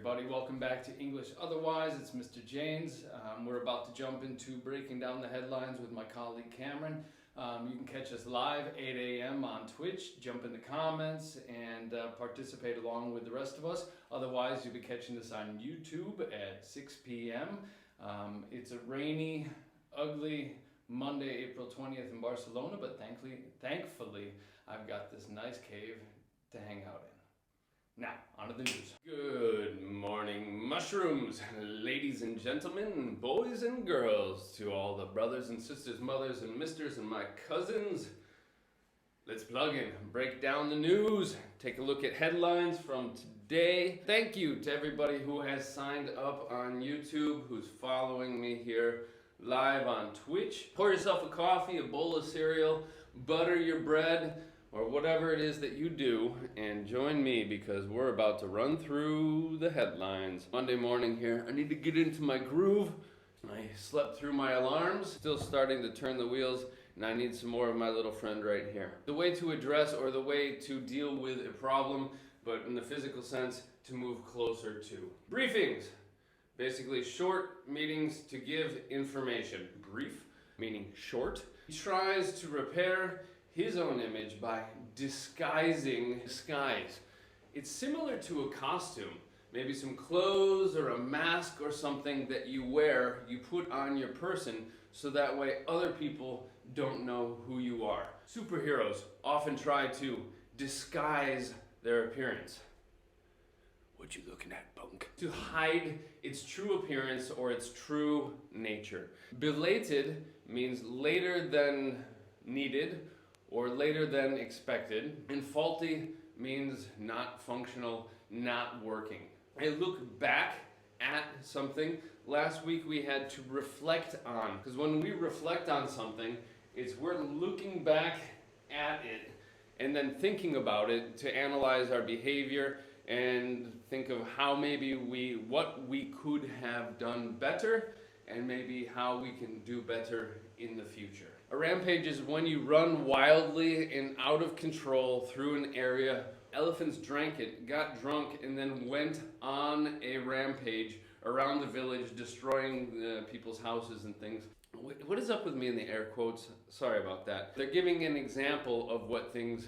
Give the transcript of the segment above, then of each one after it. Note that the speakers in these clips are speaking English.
everybody, welcome back to English Otherwise. It's Mr. James. We're about to jump into breaking down the headlines with my colleague Cameron. You can catch us live 8 a.m. on Twitch, jump in the comments and participate along with the rest of us. Otherwise, you'll be catching this on YouTube at 6 p.m. It's a rainy, ugly Monday, April 20th in Barcelona, but thankfully, I've got this nice cave to hang out in. Now, on to the news. Good morning, mushrooms, ladies and gentlemen, boys and girls, to all the brothers and sisters, mothers and misters, and my cousins. Let's plug in, break down the news, take a look at headlines from today. Thank you to everybody who has signed up on YouTube, who's following me here live on Twitch. Pour yourself a coffee, a bowl of cereal, butter your bread, or whatever it is that you do, and join me because we're about to run through the headlines. Monday morning here, I need to get into my groove. I slept through my alarms, still starting to turn the wheels, and I need some more of my little friend right here. The way to address, or the way to deal with a problem, but in the physical sense, to move closer to. Briefings. Basically short meetings to give information. Brief, meaning short. He tries to repair his own image by disguising disguise. It's similar to a costume, maybe some clothes or a mask or something that you wear, you put on your person, so that way other people don't know who you are. Superheroes often try to disguise their appearance. What you looking at, punk? To hide its true appearance or its true nature. Belated means later than needed, or later than expected, and faulty means not functional, not working. I look back at something. Last week we had to reflect on, because when we reflect on something, we're looking back at it and then thinking about it to analyze our behavior and think of how maybe what we could have done better, and maybe how we can do better in the future. A rampage is when you run wildly and out of control through an area. Elephants drank it, got drunk, and then went on a rampage around the village, destroying people's houses and things. What is up with me in the air quotes? Sorry about that. They're giving an example of what things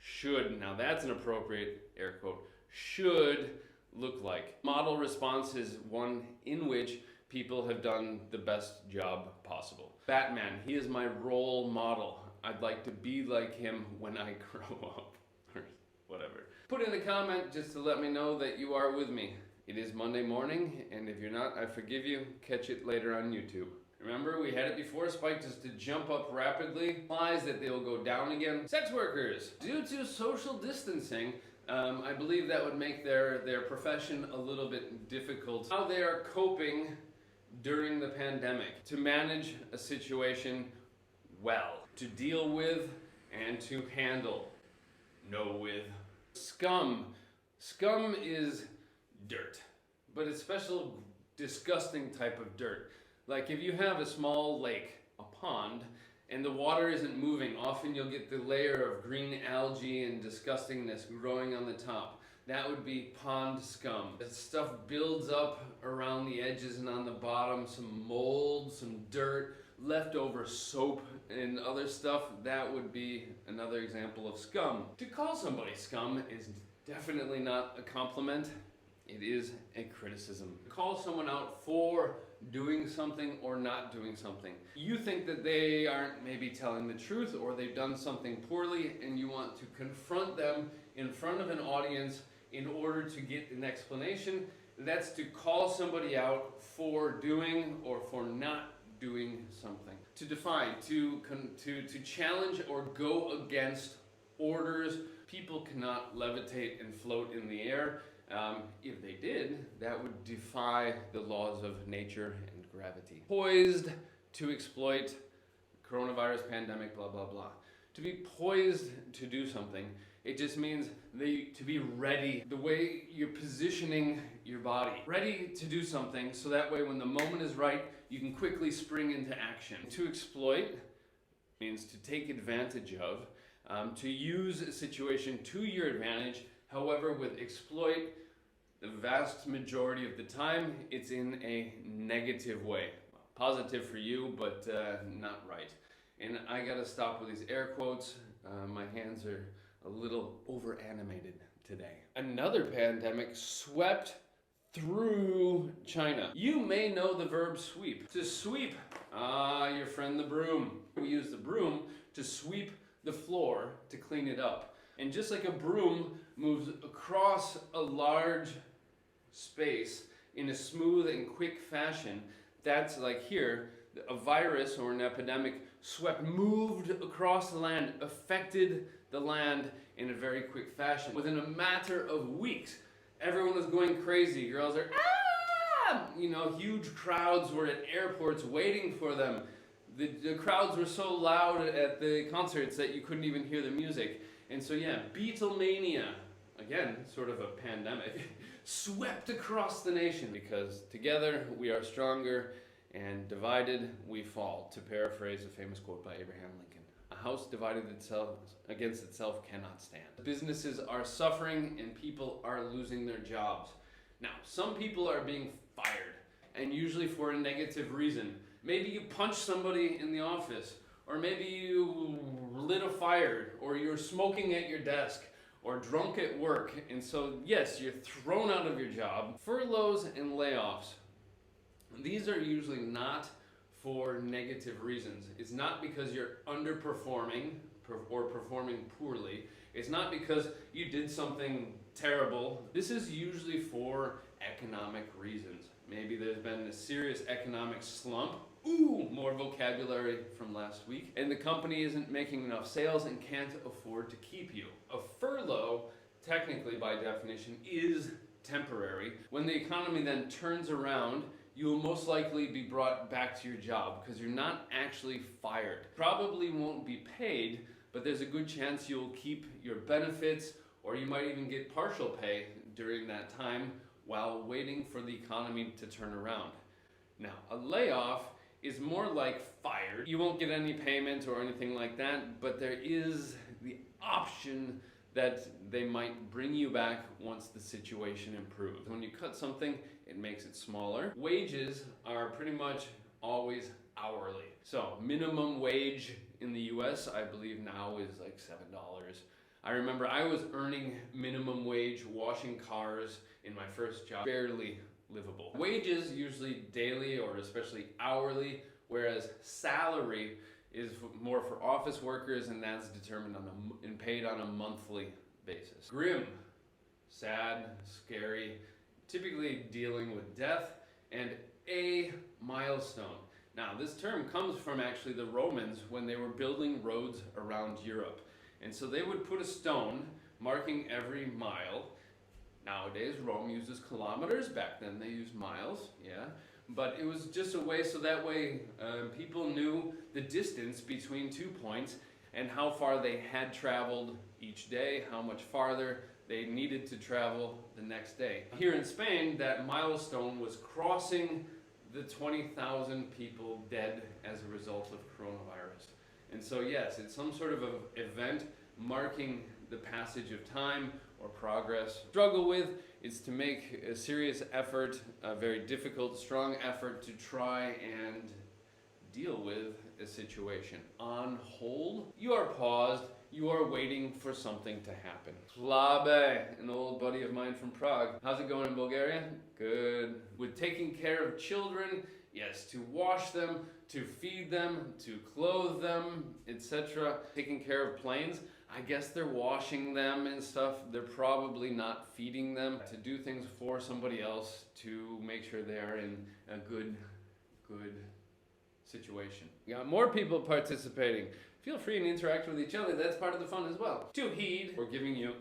should, now that's an appropriate air quote, should look like. Model response is one in which people have done the best job possible. Batman, he is my role model. I'd like to be like him when I grow up, or whatever. Put in a comment just to let me know that you are with me. It is Monday morning, and if you're not, I forgive you. Catch it later on YouTube. Remember, we had it before, spiked us to jump up rapidly, implies that they will go down again. Sex workers, due to social distancing, I believe that would make their profession a little bit difficult. How they are coping during the pandemic, to manage a situation well, to deal with and to handle. Know with. Scum. Scum is dirt, but it's special, disgusting type of dirt. Like if you have a small lake, a pond, and the water isn't moving, often you'll get the layer of green algae and disgustingness growing on the top. That would be pond scum. That stuff builds up around the edges and on the bottom, some mold, some dirt, leftover soap and other stuff. That would be another example of scum. To call somebody scum is definitely not a compliment. It is a criticism. To call someone out for doing something or not doing something. You think that they aren't maybe telling the truth, or they've done something poorly, and you want to confront them in front of an audience in order to get an explanation. That's to call somebody out for doing or for not doing something. To define, to challenge or go against orders. People cannot levitate and float in the air. If they did, that would defy the laws of nature and gravity. Poised to exploit coronavirus pandemic, blah, blah, blah. To be poised to do something, it just means to be ready, the way you're positioning your body. Ready to do something, so that way when the moment is right, you can quickly spring into action. To exploit means to take advantage of, to use a situation to your advantage. However, with exploit, The vast majority of the time, it's in a negative way. Positive for you, but not right. And I gotta stop with these air quotes. My hands are a little over animated today. Another pandemic swept through China. You may know the verb sweep. To sweep, your friend the broom. We use the broom to sweep the floor to clean it up. And just like a broom moves across a large space in a smooth and quick fashion, that's like here, a virus or an epidemic moved across the land, affected the land in a very quick fashion. Within a matter of weeks, everyone was going crazy. Girls are, ah! You know, huge crowds were at airports waiting for them. The crowds were so loud at the concerts that you couldn't even hear the music. And so yeah, Beatlemania, again, sort of a pandemic, swept across the nation because together we are stronger and divided we fall, to paraphrase a famous quote by Abraham Lincoln. A house divided against itself cannot stand. Businesses are suffering and people are losing their jobs. Now, some people are being fired, and usually for a negative reason. Maybe you punched somebody in the office, or maybe you lit a fire, or you're smoking at your desk, or drunk at work, and so yes, you're thrown out of your job. Furloughs and layoffs. These are usually not for negative reasons. It's not because you're underperforming or performing poorly. It's not because you did something terrible. This is usually for economic reasons. Maybe there's been a serious economic slump. Ooh, more vocabulary from last week. And the company isn't making enough sales and can't afford to keep you. A furlough, technically by definition, is temporary. When the economy then turns around, you will most likely be brought back to your job because you're not actually fired. Probably won't be paid, but there's a good chance you'll keep your benefits, or you might even get partial pay during that time while waiting for the economy to turn around. Now, a layoff is more like fired. You won't get any payment or anything like that, but there is the option that they might bring you back once the situation improves. When you cut something, it makes it smaller. Wages are pretty much always hourly. So minimum wage in the US, I believe now is like $7. I remember I was earning minimum wage washing cars in my first job. Barely livable. Wages usually daily or especially hourly, whereas salary is more for office workers, and that's determined and paid on a monthly basis. Grim, sad, scary, typically dealing with death, and a milestone. Now, this term comes from actually the Romans when they were building roads around Europe. And so they would put a stone marking every mile. Nowadays, Rome uses kilometers. Back then, they used miles, yeah. But it was just a way so that way people knew the distance between 2 points and how far they had traveled each day, how much farther they needed to travel the next day. Here in Spain, that milestone was crossing the 20,000 people dead as a result of coronavirus. And so yes, it's some sort of an event marking the passage of time or progress. Struggle with is to make a serious effort, a very difficult, strong effort to try and deal with a situation. On hold, you are paused, you are waiting for something to happen. Slabe, an old buddy of mine from Prague. How's it going in Bulgaria? Good. With taking care of children, yes, to wash them, to feed them, to clothe them, etc. Taking care of planes, I guess they're washing them and stuff. They're probably not feeding them. To do things for somebody else to make sure they're in a good situation. You got more people participating. Feel free and interact with each other. That's part of the fun as well. To heed, we're giving you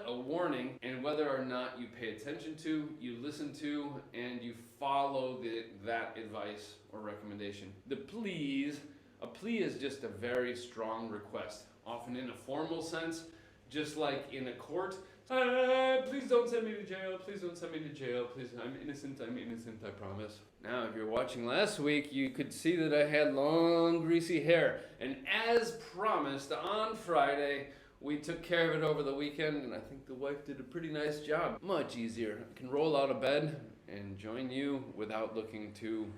a warning, and whether or not you pay attention to, you listen to, and you follow that advice or recommendation. The please, a plea is just a very strong request, often in a formal sense, just like in a court. Please don't send me to jail, please don't send me to jail, please, I'm innocent, I promise. Now, if you're watching last week, you could see that I had long, greasy hair. And as promised, on Friday, We took care of it over the weekend, and I think the wife did a pretty nice job. Much easier. I can roll out of bed and join you without looking too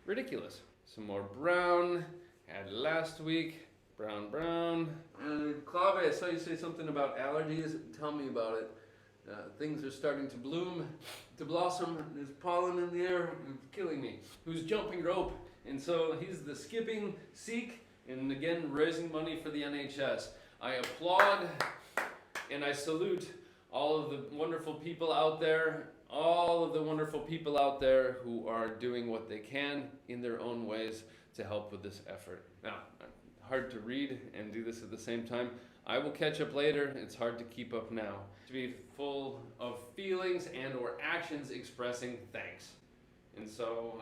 ridiculous. Some more brown. Had last week. Brown. And Clave, I saw you say something about allergies. Tell me about it. Things are starting to bloom, to blossom. There's pollen in the air. It's killing me. Who's jumping rope? And so he's the skipping Sikh, and again, raising money for the NHS. I applaud and I salute all of the wonderful people out there, who are doing what they can in their own ways to help with this effort. Now, hard to read and do this at the same time. I will catch up later. It's hard to keep up now. To be full of feelings and or actions expressing thanks. And so,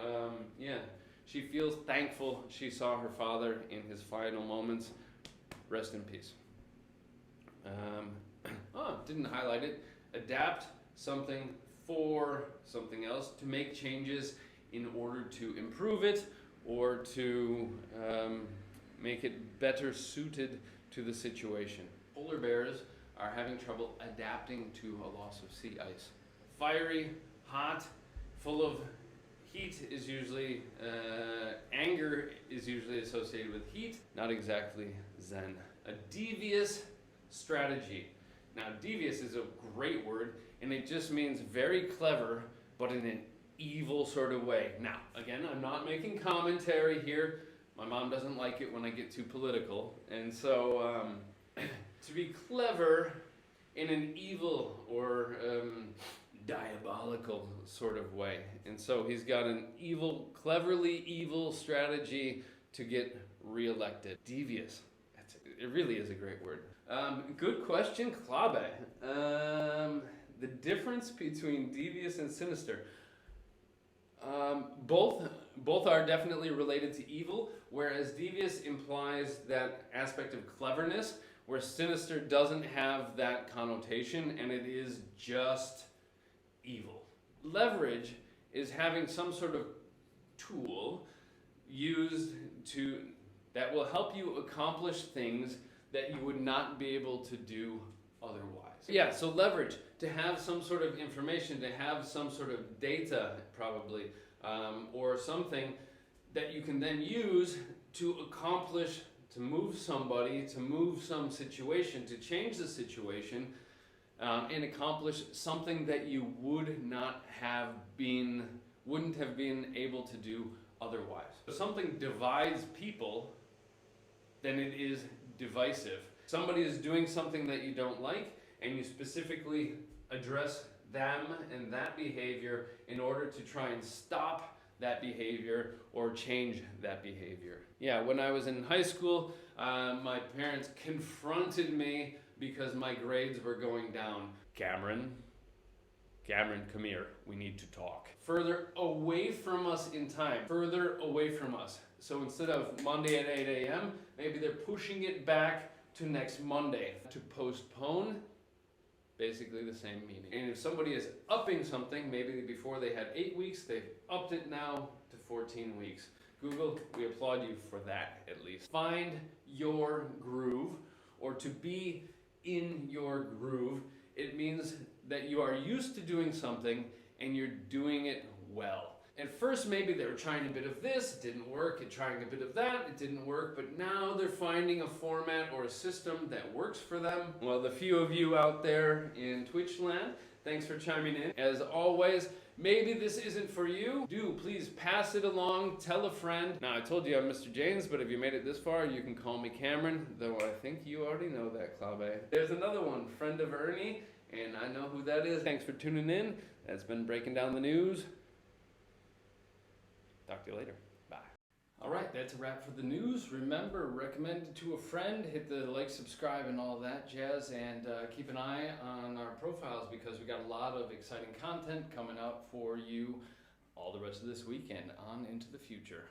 she feels thankful she saw her father in his final moments. Rest in peace. Didn't highlight it. Adapt something for something else, to make changes in order to improve it or to make it better suited to the situation. Polar bears are having trouble adapting to a loss of sea ice. Fiery, hot, full of heat is usually, anger is usually associated with heat, not exactly zen. A devious strategy. Now, devious is a great word, and it just means very clever, but in an evil sort of way. Now, again, I'm not making commentary here. My mom doesn't like it when I get too political, and so to be clever in an evil or diabolical sort of way. And so he's got an evil, cleverly evil strategy to get reelected. Devious. It really is a great word. Good question, Clave. The difference between devious and sinister. Both are definitely related to evil, whereas devious implies that aspect of cleverness, where sinister doesn't have that connotation and it is just evil. Leverage is having some sort of tool used that will help you accomplish things that you would not be able to do otherwise. Yeah, so leverage, to have some sort of information, to have some sort of data probably, or something that you can then use to accomplish, to move somebody, to move some situation, to change the situation, and accomplish something that you wouldn't have been able to do otherwise. If something divides people, then it is divisive. Somebody is doing something that you don't like, and you specifically address them and that behavior in order to try and stop that behavior or change that behavior. Yeah, when I was in high school, my parents confronted me because my grades were going down. Cameron, come here, we need to talk. Further away from us in time, further away from us. So instead of Monday at 8 a.m., maybe they're pushing it back to next Monday. To postpone, basically the same meaning. And if somebody is upping something, maybe before they had 8 weeks, they've upped it now to 14 weeks. Google, we applaud you for that at least. Find your groove, or to be in your groove. It means that you are used to doing something and you're doing it well. At first, maybe they were trying a bit of this, it didn't work, and trying a bit of that, it didn't work, but now they're finding a format or a system that works for them. Well, the few of you out there in Twitch land, thanks for chiming in. As always, maybe this isn't for you. Do please pass it along, tell a friend. Now, I told you I'm Mr. James, but if you made it this far, you can call me Cameron, though I think you already know that, Clave. There's another one, friend of Ernie, and I know who that is. Thanks for tuning in. That's been Breaking Down the News. Talk to you later. Bye. All right, that's a wrap for the news. Remember, recommend it to a friend, hit the like, subscribe, and all that jazz, and keep an eye on our profiles because we got a lot of exciting content coming out for you all the rest of this week and on into the future.